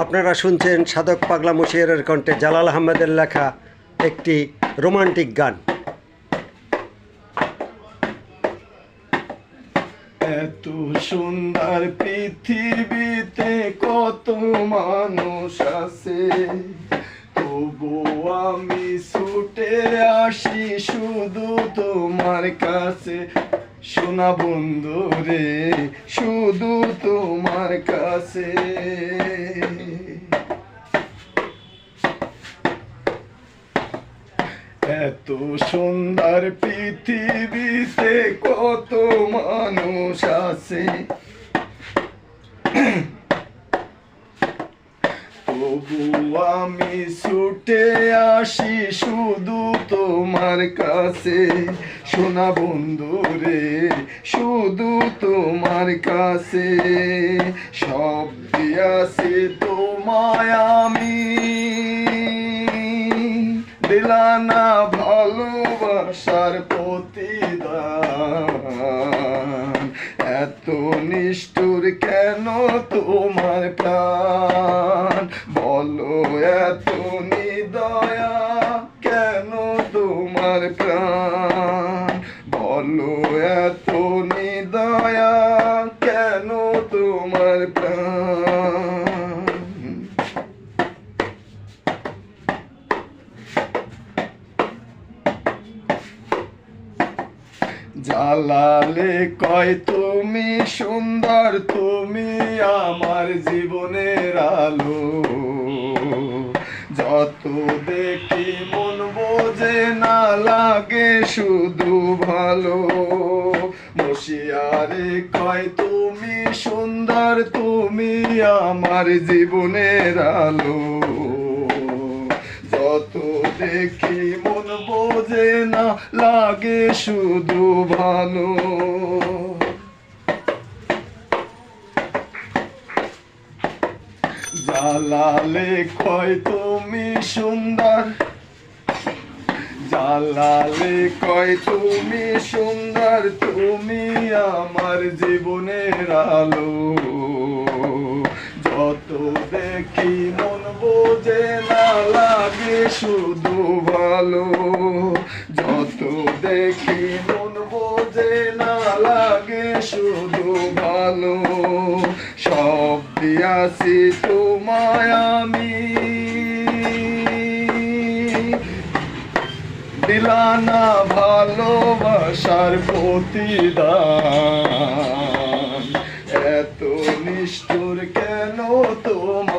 আপনারা শুনছেন সাধক পাগলা মুশিয়ারের কণ্ঠে জালাল আহমেদের লেখা একটি রোমান্টিক গান। এত সুন্দর পৃথিবীতে কত মানুষ আছে, তবু আমি ছুটে আসি শুধু তোমার কাছে। সোনা বন্ধু রে, শুধু তোমার কাছে। এত সুন্দর পৃথিবীতে কত মানুষ আছে, তবু আমি ছুটে আসি শুধু তোমার কাছে। সোনা বন্ধু রে, শুধু তোমার কাছে। সব দিয়াছি তোমায় আমি, দিলানা ভালোবাসার প্রতিদান। এত নিষ্ঠুর কেন তোমার প্রাণ, বলো এত নিদয়া কেন তোমার প্রাণ, বলো এত নিদয়া কেন তোমার প্রাণ। জালালে কয় তুমি সুন্দর, তুমি আমার জীবনের আলো। যত দেখি মন বোঝে না, লাগে শুধু ভালো। মুশিয়ারে কয় তুমি সুন্দর, তুমি আমার জীবনের আলো। যত দেখি মন বোঝে না, লাগে শুধু ভালো। জালালে কয় তুমি সুন্দর, জালালে কয় তুমি সুন্দর, তুমি আমার জীবনের আলো। যত দেখি মন বোঝে না, লাগে শুধু ভালো। যত দেখি মন বোঝে না, লাগে শুধু ভালো। সব দিয়াছি তোমায় আমি, দিলানা ভালোবাসার প্রতিদান। এত নিষ্ঠুর কেন তোমার